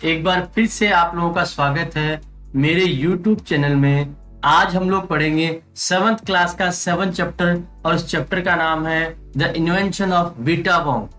एक बार फिर से आप लोगों का स्वागत है मेरे YouTube चैनल में। आज हम लोग पढ़ेंगे 7th क्लास का 7th चैप्टर और उस चैप्टर का नाम है the invention of beta bomb.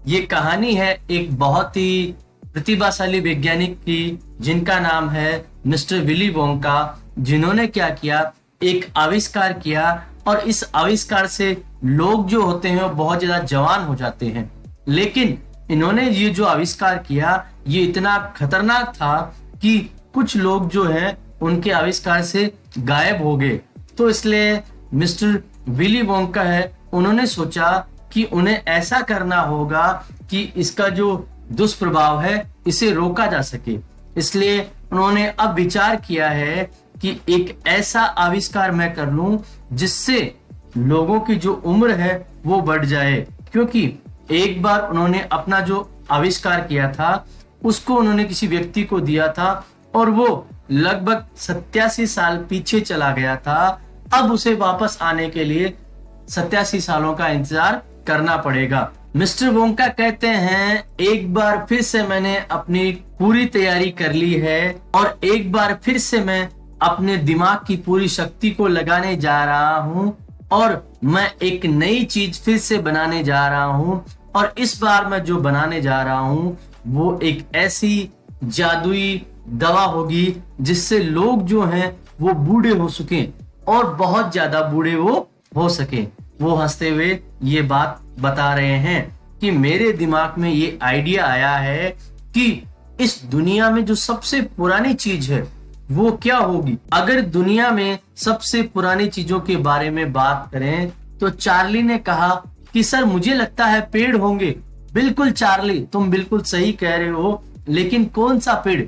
ये कहानी है एक बहुत ही प्रतिभाशाली वैज्ञानिक की जिनका नाम है मिस्टर विली वोंका, जिन्होंने क्या किया, एक आविष्कार किया और इस आविष्कार से लोग जो होते हैं वो बहुत ज्यादा जवान हो जाते हैं। लेकिन इन्होंने ये जो आविष्कार किया ये इतना खतरनाक था कि कुछ लोग जो है उनके आविष्कार से गायब हो गए। तो इसलिए मिस्टर विली वोंका है, उन्होंने सोचा कि उन्हें ऐसा करना होगा कि इसका जो दुष्प्रभाव है इसे रोका जा सके। इसलिए उन्होंने अब विचार किया है कि एक ऐसा आविष्कार मैं कर लूं जिससे लोगों की जो उम्र है वो बढ़ जाए। क्योंकि एक बार उन्होंने अपना जो आविष्कार किया था उसको उन्होंने किसी व्यक्ति को दिया था और वो लगभग 87 साल पीछे चला गया था। अब उसे वापस आने के लिए 87 सालों का इंतजार करना पड़ेगा। मिस्टर वोंका कहते हैं, एक बार फिर से मैंने अपनी पूरी तैयारी कर ली है और एक बार फिर से मैं अपने दिमाग की पूरी शक्ति को लगाने जा रहा हूँ और मैं एक नई चीज फिर से बनाने जा रहा हूँ। और इस बार मैं जो बनाने जा रहा हूँ वो एक ऐसी जादुई दवा होगी जिससे लोग जो हैं वो बूढ़े हो सके और बहुत ज्यादा बूढ़े वो हो सके। वो हंसते हुए ये बात बता रहे हैं कि मेरे दिमाग में ये आइडिया आया है कि इस दुनिया में जो सबसे पुरानी चीज है वो क्या होगी। अगर दुनिया में सबसे पुरानी चीजों के बारे में बात करें तो चार्ली ने कहा कि सर मुझे लगता है पेड़ होंगे। बिल्कुल चार्ली, तुम बिल्कुल सही कह रहे हो, लेकिन कौन सा पेड़?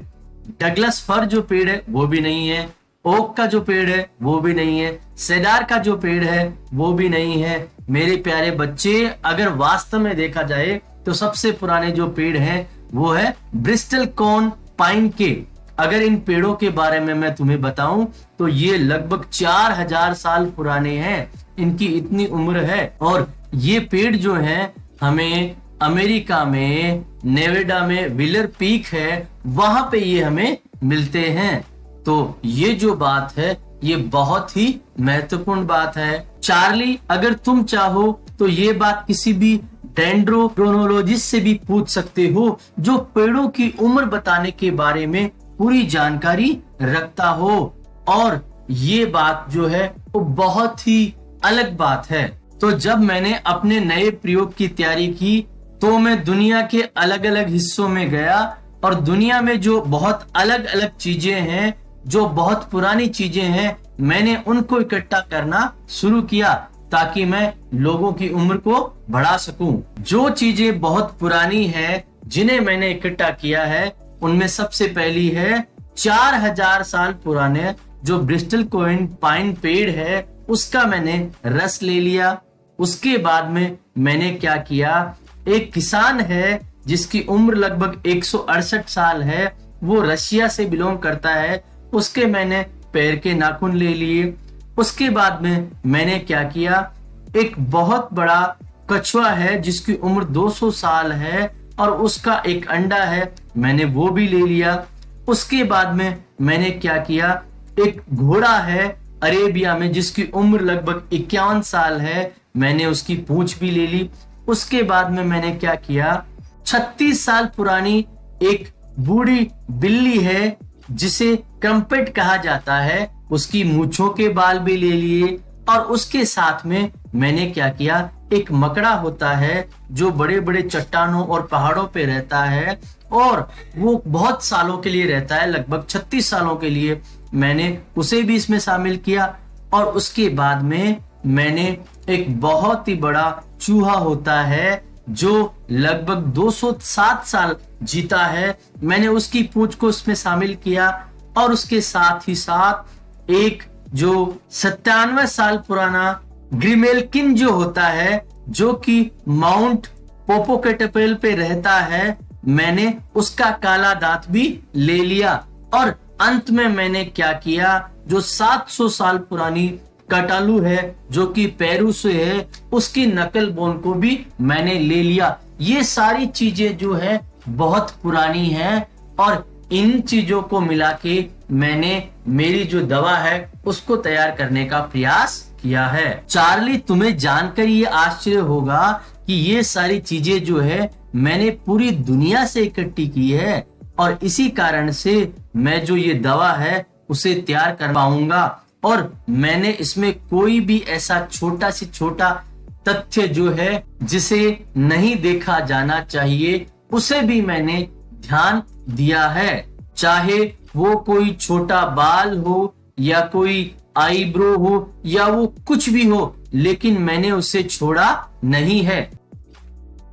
डगलस फर जो पेड़ है वो भी नहीं है, ओक का जो पेड़ है वो भी नहीं है, सेडार का जो पेड़ है वो भी नहीं है। मेरे प्यारे बच्चे, अगर वास्तव में देखा जाए तो सबसे पुराने जो पेड़ हैं वो है ब्रिस्टल कॉर्न पाइन के। अगर इन पेड़ों के बारे में मैं तुम्हें बताऊं तो ये लगभग 4000 साल पुराने हैं, इनकी इतनी उम्र है। और ये पेड़ जो हैं हमें अमेरिका में नेवाडा में व्हीलर पीक है, वहां पे ये हमें मिलते हैं। तो ये जो बात है ये बहुत ही महत्वपूर्ण बात है। चार्ली, अगर तुम चाहो तो ये बात किसी भी डेंड्रोक्रोनोलॉजिस्ट से भी पूछ सकते हो जो पेड़ों की उम्र बताने के बारे में पूरी जानकारी रखता हो। और ये बात जो है वो बहुत ही अलग बात है। तो जब मैंने अपने नए प्रयोग की तैयारी की तो मैं दुनिया के अलग अलग हिस्सों में गया और दुनिया में जो बहुत अलग अलग चीजें हैं, जो बहुत पुरानी चीजें हैं, मैंने उनको इकट्ठा करना शुरू किया ताकि मैं लोगों की उम्र को बढ़ा सकूं। जो चीजें बहुत पुरानी है जिन्हें मैंने इकट्ठा किया है उनमें सबसे पहली है 4000 साल पुराने जो ब्रिस्टल कॉर्न पाइन पेड़ है उसका मैंने रस ले लिया। उसके बाद में मैंने क्या किया, एक किसान है जिसकी उम्र लगभग 168 साल है, वो रशिया से बिलोंग करता है, उसके मैंने पैर के नाखून ले लिए। उसके बाद में मैंने क्या किया, एक बहुत बड़ा कछुआ है जिसकी उम्र 200 साल है और उसका एक अंडा है, मैंने वो भी ले लिया। उसके बाद में मैंने क्या किया, एक घोड़ा है अरेबिया में जिसकी उम्र लगभग 51 साल है, मैंने उसकी पूंछ भी ले ली। उसके बाद में मैंने क्या किया, 36 साल पुरानी एक बूढ़ी बिल्ली है जिसे क्रम्पेट कहा जाता है, उसकी मूंछों के बाल भी ले लिए। और उसके साथ में मैंने क्या किया, एक मकड़ा होता है जो बड़े बड़े चट्टानों और पहाड़ों पे रहता है और वो बहुत सालों के लिए रहता है, लगभग 36 सालों के लिए, मैंने उसे भी इसमें शामिल किया। और उसके बाद में मैंने एक बहुत ही बड़ा चूहा होता है जो लगभग 207 साल जीता है, मैंने उसकी पूंछ को इसमें शामिल किया। और उसके साथ ही साथ एक जो 97 साल पुराना ग्रिमेल्किन जो होता है जो कि माउंट पोपोकेटेपेल पे रहता है, मैंने उसका काला दांत भी ले लिया। और अंत में मैंने क्या किया, जो 700 साल पुरानी कटालू है जो कि पेरू से है, उसकी नकल बोन को भी मैंने ले लिया। ये सारी चीजें जो है बहुत पुरानी हैं और इन चीजों को मिला के मैंने मेरी जो दवा है उसको तैयार करने का प्रयास किया है। चार्ली, तुम्हें जानकर ये आश्चर्य होगा कि ये सारी चीजें जो है मैंने पूरी दुनिया से इकट्ठी की है और इसी कारण से मैं जो ये दवा है उसे तैयार कर पाऊंगा। और मैंने इसमें कोई भी ऐसा छोटा से छोटा तथ्य जो है जिसे नहीं देखा जाना चाहिए उसे भी मैंने ध्यान दिया है, चाहे वो कोई छोटा बाल हो या कोई आईब्रो हो या वो कुछ भी हो, लेकिन मैंने उसे छोड़ा नहीं है।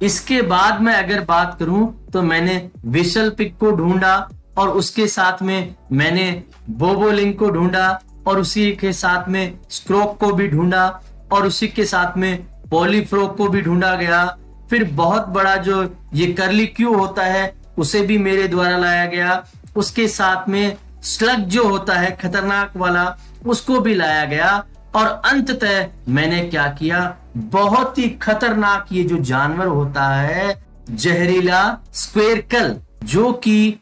इसके बाद मैं अगर बात करूं तो मैंने विशल पिग को ढूंढा और उसके साथ में मैंने बोबोलिंक को ढूंढा और उसी के साथ में स्क्रोक को भी ढूंढा और उसी के साथ में पॉलीफ्रोक को भी ढूंढा गया। फिर बहुत बड़ा जो ये कर्ली क्यू होता है उसे भी मेरे द्वारा लाया गया। उसके साथ में स्लग जो होता है खतरनाक वाला उसको भी लाया गया और अंततः मैंने क्या किया, बहुत ही खतरनाक ये जो जानवर होता है जहरीला स्क्वेरकल, जो कि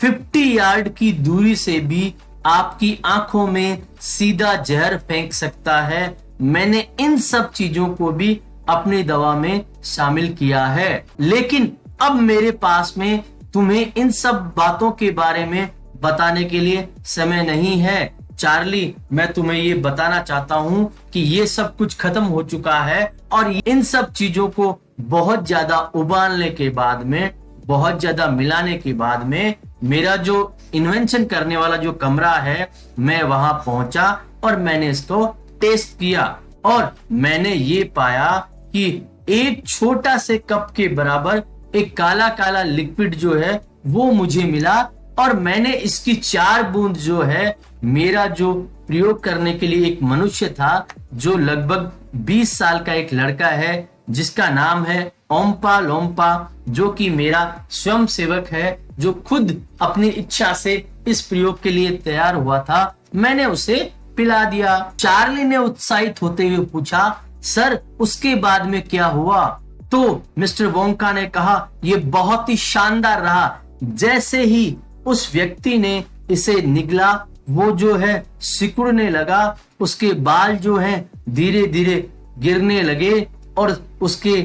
50 यार्ड की दूरी से भी आपकी आंखों में सीधा जहर फेंक सकता है, मैंने इन सब चीजों को भी अपनी दवा में शामिल किया है। लेकिन अब मेरे पास में तुम्हें इन सब बातों के बारे में बताने के लिए समय नहीं है। चार्ली, मैं तुम्हें ये बताना चाहता हूँ कि ये सब कुछ खत्म हो चुका है और इन सब चीजों को बहुत ज्यादा उबालने के बाद में, बहुत ज्यादा मिलाने के बाद में मेरा जो इन्वेंशन करने वाला जो कमरा है मैं वहां पहुंचा और मैंने इसको टेस्ट किया और मैंने ये पाया कि एक छोटा से कप के बराबर एक काला काला लिक्विड जो है वो मुझे मिला और मैंने इसकी 4 बूंद जो है मेरा जो प्रयोग करने के लिए एक मनुष्य था जो लगभग 20 साल का एक लड़का है जिसका नाम है ओम्पा लोम्पा, जो कि मेरा स्वयं सेवक है, जो खुद अपनी इच्छा से इस प्रयोग के लिए तैयार हुआ था, मैंने उसे पिला दिया। चार्ली ने उत्साहित होते हुए पूछा, सर उसके बाद में क्या हुआ? तो मिस्टर वोंका ने कहा, ये बहुत ही शानदार रहा। जैसे ही उस व्यक्ति ने इसे निगला वो जो है सिकुड़ने लगा, उसके बाल जो हैं धीरे धीरे गिरने लगे और उसके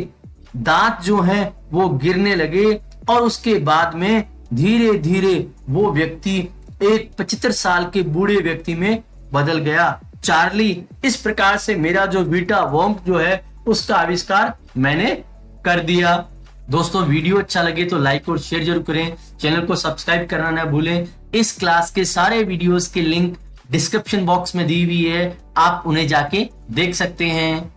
दांत जो हैं वो गिरने लगे और उसके बाद में धीरे धीरे वो व्यक्ति एक 75 साल के बूढ़े व्यक्ति में बदल गया। चार्ली, इस प्रकार से मेरा जो वीटा वॉम्प जो है उसका आविष्कार मैंने कर दिया। दोस्तों, वीडियो अच्छा लगे तो लाइक और शेयर जरूर करें, चैनल को सब्सक्राइब करना ना भूलें। इस क्लास के सारे वीडियोस के लिंक डिस्क्रिप्शन बॉक्स में दी हुई है, आप उन्हें जाके देख सकते हैं।